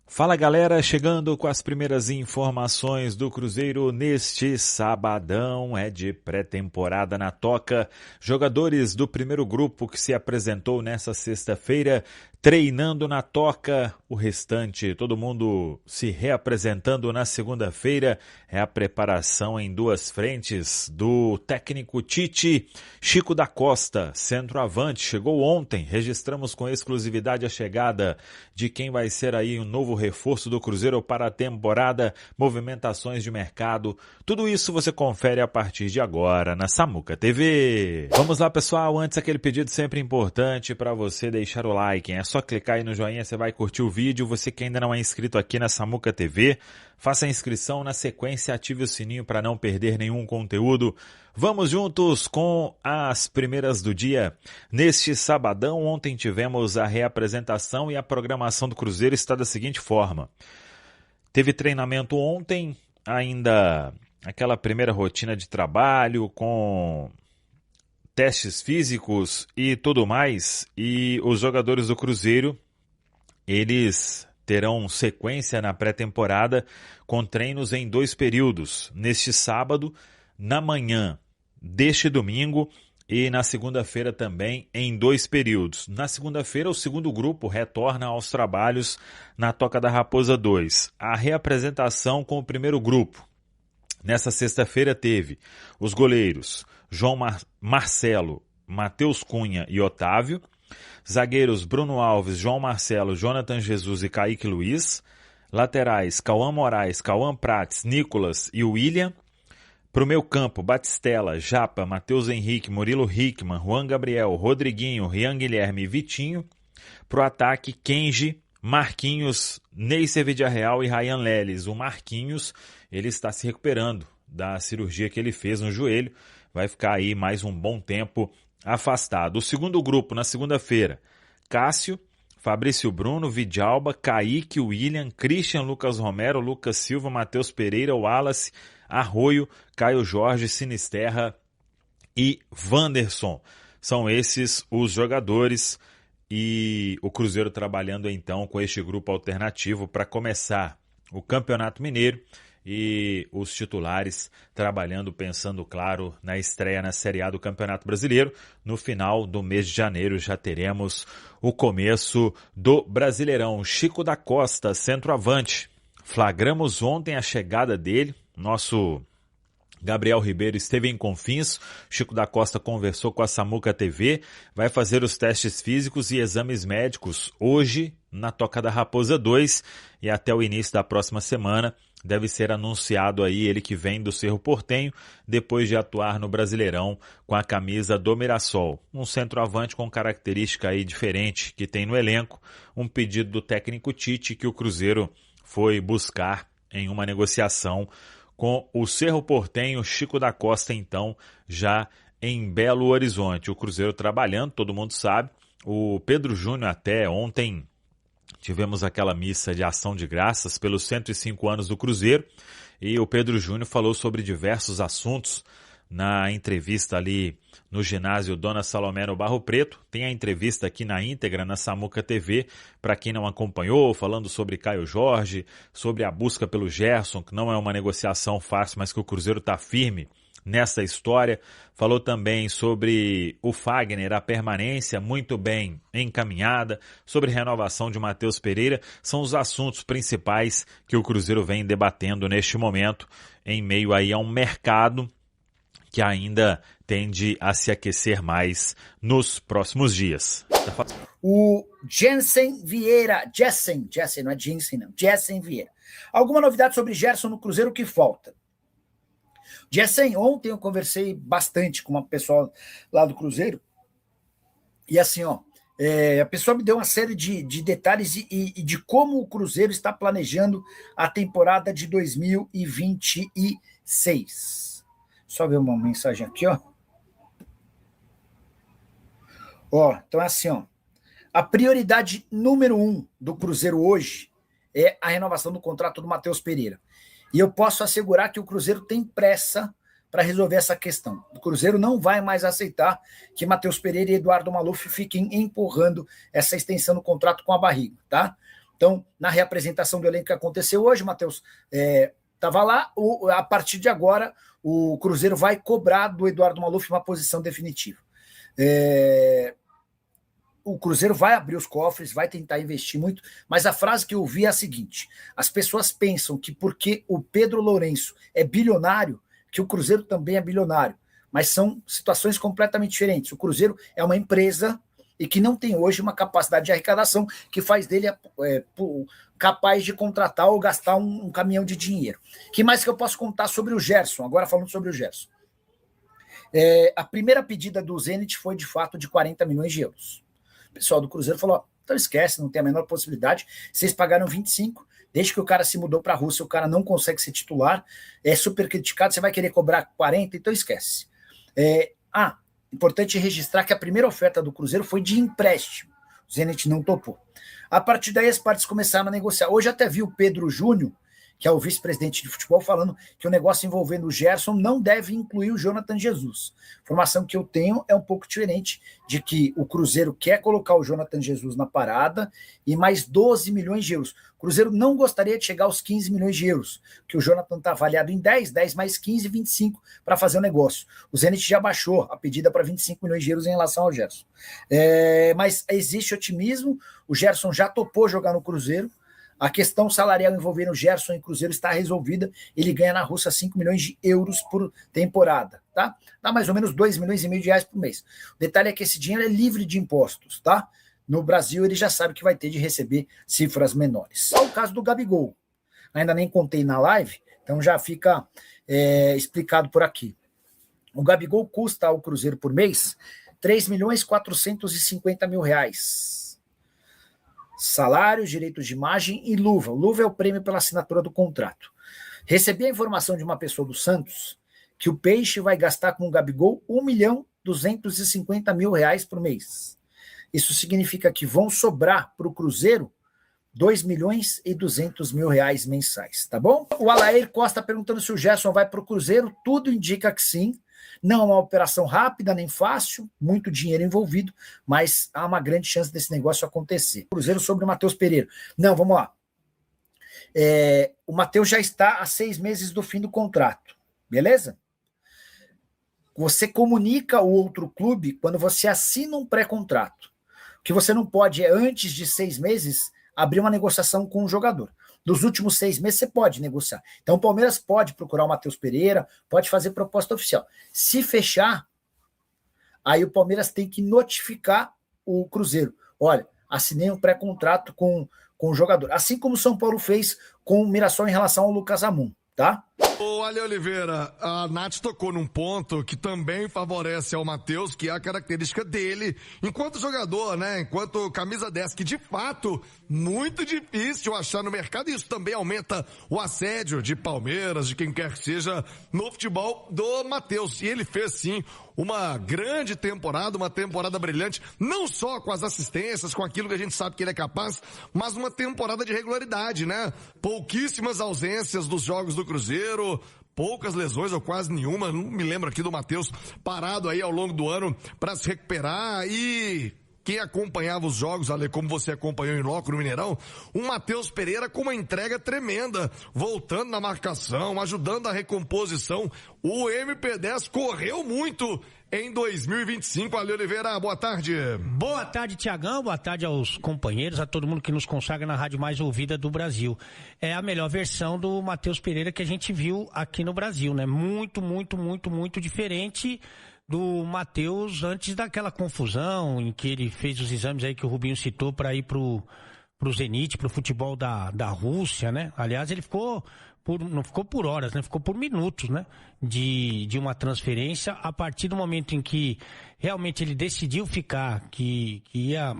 Fala galera, chegando com as primeiras informações do Cruzeiro neste sabadão, é de pré-temporada na toca. Jogadores do primeiro grupo que se apresentou nessa sexta-feira treinando na toca, o restante, todo mundo se reapresentando na segunda-feira. É a preparação em duas frentes do técnico Tite. Chico da Costa, centroavante, chegou ontem. Registramos com exclusividade a chegada de quem vai ser aí o novo reforço do Cruzeiro para a temporada, movimentações de mercado. Tudo isso você confere a partir de agora na Samuca TV. Vamos lá, pessoal. Antes, aquele pedido sempre importante para você deixar o like, hein? É só clicar aí no joinha, você vai curtir o vídeo. Você que ainda não é inscrito aqui na Samuca TV, faça a inscrição, na sequência ative o sininho para não perder nenhum conteúdo. Vamos juntos com as primeiras do dia. Neste sabadão, ontem tivemos a reapresentação e a programação do Cruzeiro está da seguinte forma. Teve treinamento ontem, ainda aquela primeira rotina de trabalho com testes físicos e tudo mais, e os jogadores do Cruzeiro, eles terão sequência na pré-temporada com treinos em 2 períodos, neste sábado, na manhã deste domingo e na segunda-feira também em 2 períodos. Na segunda-feira, o segundo grupo retorna aos trabalhos na Toca da Raposa 2. A reapresentação com o primeiro grupo. Nessa sexta-feira teve os goleiros João Marcelo, Matheus Cunha e Otávio, zagueiros Bruno Alves, João Marcelo, Jonathan Jesus e Kaique Luiz, laterais Cauã Moraes, Cauã Prates, Nicolas e William, para o meio campo Batistella, Japa, Matheus Henrique, Murilo Hickman, Juan Gabriel, Rodriguinho, Rian Guilherme e Vitinho, para o ataque Kenji, Marquinhos, Neycer Vidiarreal e Ryan Leles. O Marquinhos, ele está se recuperando da cirurgia que ele fez no joelho, vai ficar aí mais um bom tempo afastado. O segundo grupo, na segunda-feira, Cássio, Fabrício Bruno, Vidalba, Kaique, William, Christian, Lucas Romero, Lucas Silva, Matheus Pereira, Wallace, Arroio, Caio Jorge, Sinisterra e Wanderson. São esses os jogadores e o Cruzeiro trabalhando então com este grupo alternativo para começar o Campeonato Mineiro e os titulares trabalhando, pensando, claro, na estreia na Série A do Campeonato Brasileiro. No final do mês de janeiro já teremos o começo do Brasileirão. Chico da Costa, centroavante. Flagramos ontem a chegada dele, nosso Gabriel Ribeiro esteve em Confins, Chico da Costa conversou com a Samuca TV, vai fazer os testes físicos e exames médicos hoje na Toca da Raposa 2 e até o início da próxima semana deve ser anunciado aí ele que vem do Cerro Porteño, depois de atuar no Brasileirão com a camisa do Mirassol. Um centroavante com característica aí diferente que tem no elenco, um pedido do técnico Tite que o Cruzeiro foi buscar em uma negociação com o Cerro Porteño. Chico da Costa, então, já em Belo Horizonte. O Cruzeiro trabalhando, todo mundo sabe. O Pedro Júnior até ontem tivemos aquela missa de ação de graças pelos 105 anos do Cruzeiro e o Pedro Júnior falou sobre diversos assuntos na entrevista ali no ginásio Dona Salomé no Barro Preto. Tem a entrevista aqui na íntegra na Samuca TV, para quem não acompanhou, falando sobre Caio Jorge, sobre a busca pelo Gerson, que não é uma negociação fácil, mas que o Cruzeiro está firme nessa história. Falou também sobre o Fagner, a permanência muito bem encaminhada, sobre renovação de Matheus Pereira. São os assuntos principais que o Cruzeiro vem debatendo neste momento, em meio aí a um mercado que ainda tende a se aquecer mais nos próximos dias. O Jessen Vieira, Jessen, não é Jensen não, Jessen Vieira. Alguma novidade sobre Gerson no Cruzeiro, o que falta? Jessen, ontem eu conversei bastante com uma pessoa lá do Cruzeiro, e assim, a pessoa me deu uma série de detalhes e de como o Cruzeiro está planejando a temporada de 2026. Só ver uma mensagem aqui, então é assim, a prioridade número 1 do Cruzeiro hoje é a renovação do contrato do Matheus Pereira. E eu posso assegurar que o Cruzeiro tem pressa para resolver essa questão. O Cruzeiro não vai mais aceitar que Matheus Pereira e Eduardo Maluf fiquem empurrando essa extensão do contrato com a barriga, tá? Então, na reapresentação do elenco que aconteceu hoje, o Matheus estava lá, a partir de agora o Cruzeiro vai cobrar do Eduardo Maluf uma posição definitiva. O Cruzeiro vai abrir os cofres, vai tentar investir muito, mas a frase que eu ouvi é a seguinte: as pessoas pensam que porque o Pedro Lourenço é bilionário, que o Cruzeiro também é bilionário, mas são situações completamente diferentes. O Cruzeiro é uma empresa e que não tem hoje uma capacidade de arrecadação que faz dele capaz de contratar ou gastar um caminhão de dinheiro. O que mais que eu posso contar sobre o Gerson? Agora falando sobre o Gerson. A primeira pedida do Zenit foi de fato de 40 milhões de euros. O pessoal do Cruzeiro falou: então esquece, não tem a menor possibilidade, vocês pagaram 25, desde que o cara se mudou para a Rússia, o cara não consegue ser titular, é super criticado, você vai querer cobrar 40, então esquece. Importante registrar que a primeira oferta do Cruzeiro foi de empréstimo, o Zenit não topou. A partir daí as partes começaram a negociar. Hoje até vi o Pedro Júnior, que é o vice-presidente de futebol, falando que o negócio envolvendo o Gerson não deve incluir o Jonathan Jesus. A informação que eu tenho é um pouco diferente, de que o Cruzeiro quer colocar o Jonathan Jesus na parada e mais 12 milhões de euros. O Cruzeiro não gostaria de chegar aos 15 milhões de euros, que o Jonathan está avaliado em 10 mais 15, 25 para fazer o negócio. O Zenit já baixou a pedida para 25 milhões de euros em relação ao Gerson. Mas existe otimismo, o Gerson já topou jogar no Cruzeiro. A questão salarial envolvendo o Gerson e Cruzeiro está resolvida. Ele ganha na Rússia 5 milhões de euros por temporada, tá? Dá mais ou menos 2 milhões e meio de reais por mês. O detalhe é que esse dinheiro é livre de impostos, tá? No Brasil ele já sabe que vai ter de receber cifras menores. Só o caso do Gabigol. Ainda nem contei na live, então já fica explicado por aqui. O Gabigol custa ao Cruzeiro por mês 3 milhões 450 mil reais. Salários, direitos de imagem e luva. Luva é o prêmio pela assinatura do contrato. Recebi a informação de uma pessoa do Santos que o Peixe vai gastar com o Gabigol 1 milhão 250 mil reais por mês. Isso significa que vão sobrar para o Cruzeiro 2 milhões e 200 mil reais mensais, tá bom? O Alair Costa perguntando se o Gerson vai para o Cruzeiro. Tudo indica que sim. Não é uma operação rápida nem fácil, muito dinheiro envolvido, mas há uma grande chance desse negócio acontecer. Cruzeiro sobre o Matheus Pereira. Não, vamos lá. O Matheus já está há 6 meses do fim do contrato, beleza? Você comunica o outro clube quando você assina um pré-contrato. O que você não pode é, antes de 6 meses, abrir uma negociação com o jogador. Dos últimos 6 meses, você pode negociar. Então, o Palmeiras pode procurar o Matheus Pereira, pode fazer proposta oficial. Se fechar, aí o Palmeiras tem que notificar o Cruzeiro. Olha, assinei um pré-contrato com o jogador. Assim como o São Paulo fez com o Mirassol em relação ao Lucas Amon, tá? Ô, Ale Oliveira, a Nath tocou num ponto que também favorece ao Matheus, que é a característica dele enquanto jogador, né? Enquanto camisa 10, que de fato, muito difícil achar no mercado, e isso também aumenta o assédio de Palmeiras, de quem quer que seja, no futebol do Matheus. E ele fez, sim, uma grande temporada, uma temporada brilhante, não só com as assistências, com aquilo que a gente sabe que ele é capaz, mas uma temporada de regularidade, né? Pouquíssimas ausências dos jogos do Cruzeiro, poucas lesões ou quase nenhuma. Não me lembro aqui do Matheus parado aí ao longo do ano para se recuperar. E quem acompanhava os jogos, Ale, como você acompanhou em loco no Mineirão, o Matheus Pereira com uma entrega tremenda, voltando na marcação, ajudando a recomposição. O MP10 correu muito em 2025. Ale Oliveira, boa tarde. Boa tarde, Tiagão, boa tarde aos companheiros, a todo mundo que nos consagra na rádio mais ouvida do Brasil. É a melhor versão do Matheus Pereira que a gente viu aqui no Brasil, né? Muito, muito, muito, muito diferente do Matheus antes daquela confusão em que ele fez os exames aí que o Rubinho citou para ir pro Zenit, pro futebol da Rússia, né? Aliás, ele não ficou por horas, né? Ficou por minutos, né? De uma transferência. A partir do momento em que realmente ele decidiu ficar, que ia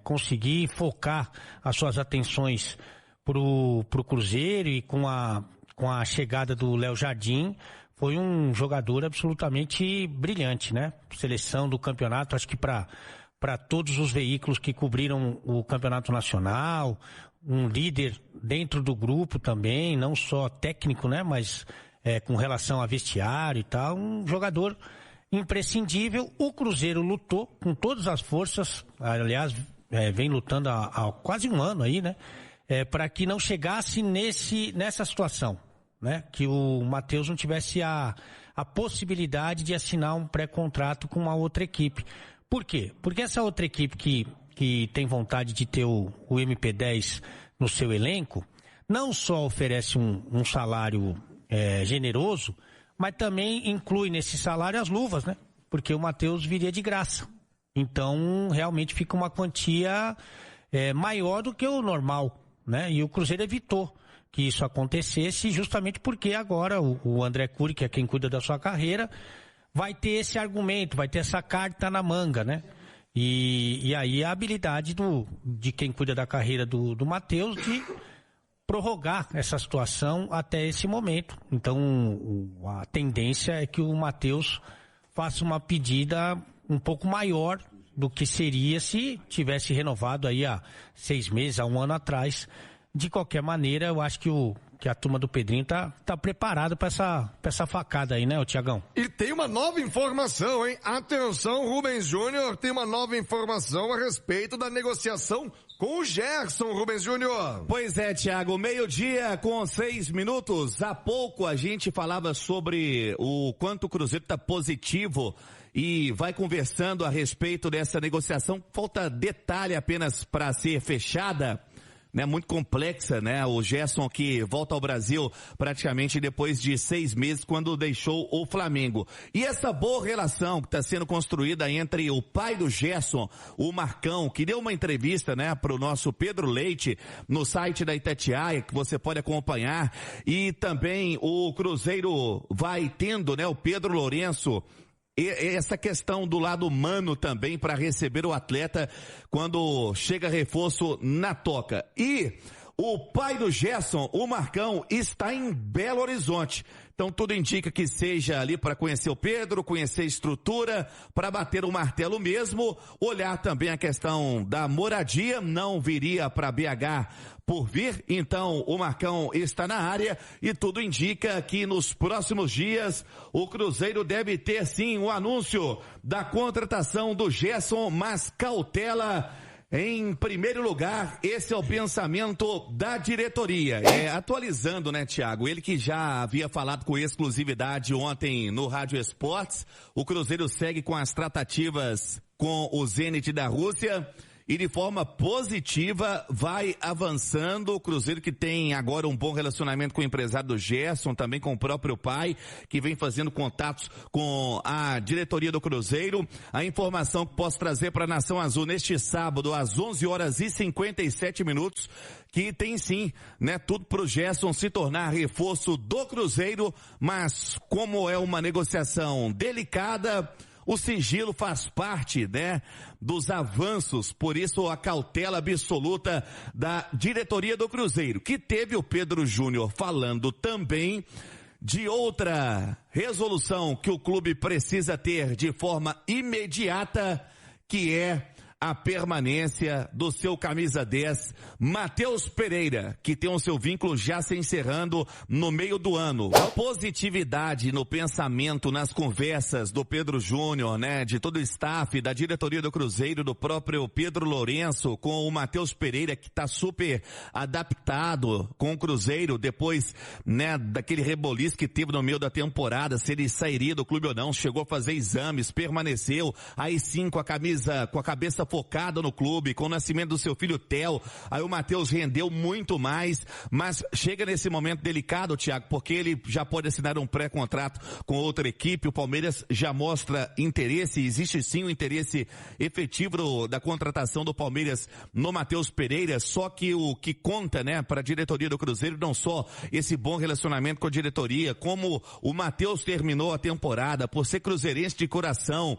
conseguir focar as suas atenções pro Cruzeiro, e com a chegada do Léo Jardim, foi um jogador absolutamente brilhante, né? Seleção do campeonato, acho que para todos os veículos que cobriram o campeonato nacional, um líder dentro do grupo também, não só técnico, né? Mas com relação a vestiário e tal, um jogador imprescindível. O Cruzeiro lutou com todas as forças, aliás, vem lutando há quase um ano aí, né? Para que não chegasse nessa situação, né? Que o Matheus não tivesse a possibilidade de assinar um pré-contrato com uma outra equipe. Por quê? Porque essa outra equipe que tem vontade de ter o MP10 no seu elenco, não só oferece um salário generoso, mas também inclui nesse salário as luvas, né? Porque o Matheus viria de graça. Então, realmente fica uma quantia maior do que o normal, né? E o Cruzeiro evitou que isso acontecesse justamente porque agora o André Cury, que é quem cuida da sua carreira, vai ter esse argumento, vai ter essa carta na manga, né? E aí a habilidade de quem cuida da carreira do Matheus de prorrogar essa situação até esse momento. Então, a tendência é que o Matheus faça uma pedida um pouco maior do que seria se tivesse renovado aí há 6 meses, há 1 ano atrás. De qualquer maneira, eu acho que a turma do Pedrinho tá preparada para essa facada aí, né, Tiagão? E tem uma nova informação, hein? Atenção, Rubens Júnior, tem uma nova informação a respeito da negociação com o Gerson, Rubens Júnior. Pois é, Thiago, 12:00 com 6 minutos. Há pouco a gente falava sobre o quanto o Cruzeiro está positivo e vai conversando a respeito dessa negociação. Falta detalhe apenas para ser fechada, né? Muito complexa, né? O Gerson que volta ao Brasil praticamente depois de 6 meses quando deixou o Flamengo. E essa boa relação que está sendo construída entre o pai do Gerson, o Marcão, que deu uma entrevista, né, para o nosso Pedro Leite no site da Itatiaia, que você pode acompanhar, e também o Cruzeiro vai tendo, né, o Pedro Lourenço, essa questão do lado humano também para receber o atleta quando chega reforço na toca. E o pai do Gerson, o Marcão, está em Belo Horizonte. Então tudo indica que seja ali para conhecer o Pedro, conhecer a estrutura, para bater o martelo mesmo, olhar também a questão da moradia, não viria para BH por vir, então o Marcão está na área e tudo indica que nos próximos dias o Cruzeiro deve ter sim o anúncio da contratação do Gerson, mas cautela. Em primeiro lugar, esse é o pensamento da diretoria. Atualizando, né, Thiago? Ele que já havia falado com exclusividade ontem no Rádio Esportes. O Cruzeiro segue com as tratativas com o Zenit da Rússia e de forma positiva vai avançando. O Cruzeiro que tem agora um bom relacionamento com o empresário do Gerson, também com o próprio pai, que vem fazendo contatos com a diretoria do Cruzeiro. A informação que posso trazer para a Nação Azul neste sábado às 11h57, que tem sim, né, tudo para o Gerson se tornar reforço do Cruzeiro, mas como é uma negociação delicada, o sigilo faz parte, né, dos avanços, por isso a cautela absoluta da diretoria do Cruzeiro, que teve o Pedro Júnior falando também de outra resolução que o clube precisa ter de forma imediata, que é a permanência do seu camisa 10, Matheus Pereira, que tem o seu vínculo já se encerrando no meio do ano. A positividade no pensamento, nas conversas do Pedro Júnior, né, de todo o staff, da diretoria do Cruzeiro, do próprio Pedro Lourenço, com o Matheus Pereira, que está super adaptado com o Cruzeiro, depois, né, daquele reboliço que teve no meio da temporada, se ele sairia do clube ou não, chegou a fazer exames, permaneceu, aí sim com a cabeça focada no clube, com o nascimento do seu filho Theo, aí o Matheus rendeu muito mais, mas chega nesse momento delicado, Thiago, porque ele já pode assinar um pré-contrato com outra equipe, o Palmeiras já mostra interesse, existe sim o interesse efetivo da contratação do Palmeiras no Matheus Pereira, só que o que conta, né, para a diretoria do Cruzeiro, não só esse bom relacionamento com a diretoria, como o Matheus terminou a temporada, por ser cruzeirense de coração.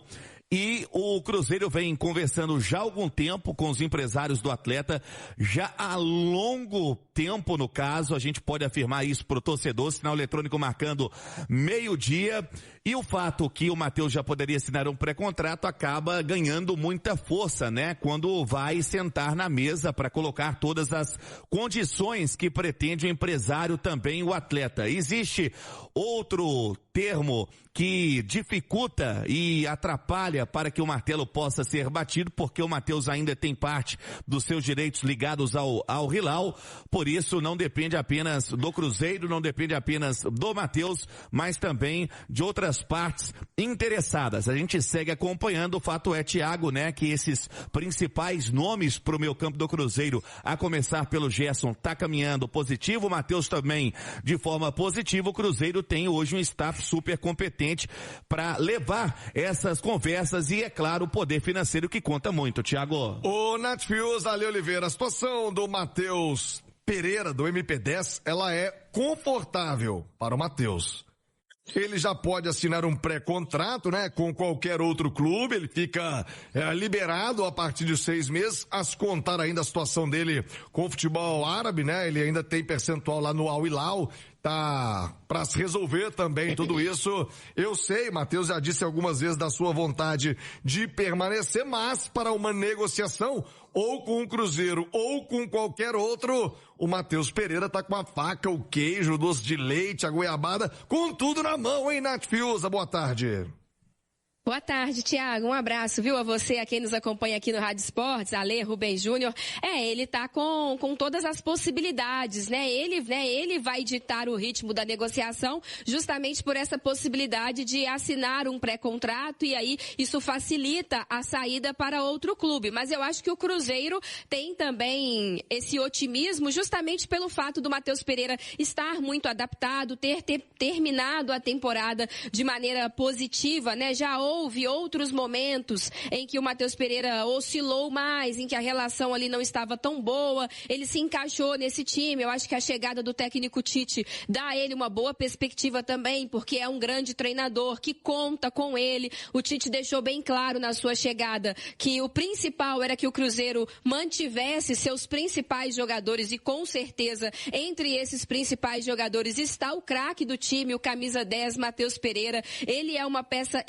E o Cruzeiro vem conversando já há algum tempo com os empresários do atleta, já há longo tempo no caso, a gente pode afirmar isso para o torcedor, sinal eletrônico marcando 12:00, e o fato que o Matheus já poderia assinar um pré-contrato acaba ganhando muita força, né? Quando vai sentar na mesa para colocar todas as condições que pretende o empresário, também o atleta. Existe outro termo que dificulta e atrapalha trabalha para que o martelo possa ser batido, porque o Matheus ainda tem parte dos seus direitos ligados ao Hilal, por isso não depende apenas do Cruzeiro, não depende apenas do Matheus, mas também de outras partes interessadas. A gente segue acompanhando, o fato é, Thiago, né, que esses principais nomes para o meio campo do Cruzeiro, a começar pelo Gerson, tá caminhando positivo, o Matheus também de forma positiva. O Cruzeiro tem hoje um staff super competente para levar essas conversas e, é claro, o poder financeiro que conta muito, Thiago. Ô, Nath Fius, Ale Oliveira, a situação do Matheus Pereira, do MP10, ela é confortável para o Matheus. Ele já pode assinar um pré-contrato, né, com qualquer outro clube, ele fica liberado a partir de 6 meses, a se contar ainda a situação dele com o futebol árabe, né, ele ainda tem percentual lá no Al Hilal, tá para se resolver também tudo isso. Eu sei, Matheus já disse algumas vezes da sua vontade de permanecer, mas para uma negociação, ou com o Cruzeiro, ou com qualquer outro, o Matheus Pereira tá com a faca, o queijo, o doce de leite, a goiabada, com tudo na mão, hein, Nath Fiuza? Boa tarde. Boa tarde, Thiago. Um abraço, viu, a você, a quem nos acompanha aqui no Rádio Esportes, Ale, Rubens Júnior. Ele tá com todas as possibilidades, né? Ele vai ditar o ritmo da negociação justamente por essa possibilidade de assinar um pré-contrato e aí isso facilita a saída para outro clube. Mas eu acho que o Cruzeiro tem também esse otimismo justamente pelo fato do Matheus Pereira estar muito adaptado, ter terminado a temporada de maneira positiva, né? Já houve outros momentos em que o Matheus Pereira oscilou mais, em que a relação ali não estava tão boa, ele se encaixou nesse time. Eu acho que a chegada do técnico Tite dá a ele uma boa perspectiva também, porque é um grande treinador que conta com ele. O Tite deixou bem claro na sua chegada que o principal era que o Cruzeiro mantivesse seus principais jogadores e com certeza entre esses principais jogadores está o craque do time, o camisa 10, Matheus Pereira. Ele é uma peça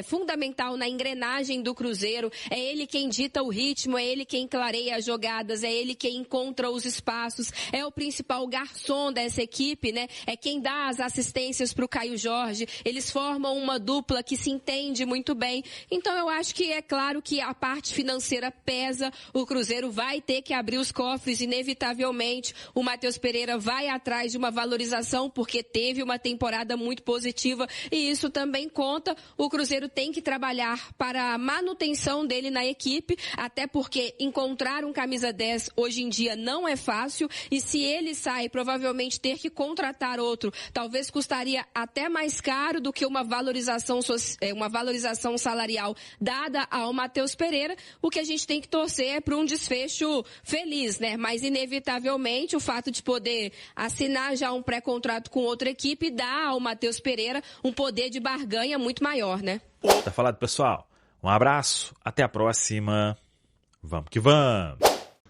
fundamental na engrenagem do Cruzeiro, é ele quem dita o ritmo, é ele quem clareia as jogadas, é ele quem encontra os espaços, é o principal garçom dessa equipe, né? É quem dá as assistências para o Caio Jorge, eles formam uma dupla que se entende muito bem. Então eu acho que é claro que a parte financeira pesa, o Cruzeiro vai ter que abrir os cofres inevitavelmente, o Matheus Pereira vai atrás de uma valorização porque teve uma temporada muito positiva e isso também conta. O Cruzeiro tem que trabalhar para a manutenção dele na equipe, até porque encontrar um camisa 10 hoje em dia não é fácil e se ele sai, provavelmente ter que contratar outro, talvez custaria até mais caro do que uma valorização salarial dada ao Matheus Pereira. O que a gente tem que torcer é para um desfecho feliz, né? Mas inevitavelmente o fato de poder assinar já um pré-contrato com outra equipe dá ao Matheus Pereira um poder de barganha muito maior, né? Tá falado, pessoal. Um abraço, até a próxima. Vamos que vamos.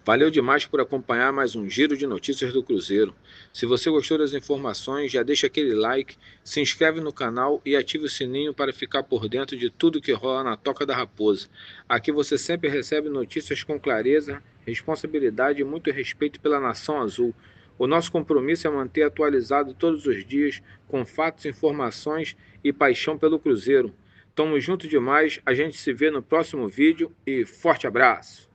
Valeu demais por acompanhar mais um giro de notícias do Cruzeiro. Se você gostou das informações, já deixa aquele like, se inscreve no canal e ative o sininho para ficar por dentro de tudo que rola na Toca da Raposa. Aqui você sempre recebe notícias com clareza, responsabilidade e muito respeito pela Nação Azul. O nosso compromisso é manter atualizado todos os dias com fatos, informações e paixão pelo Cruzeiro. Tamo junto demais, a gente se vê no próximo vídeo e forte abraço!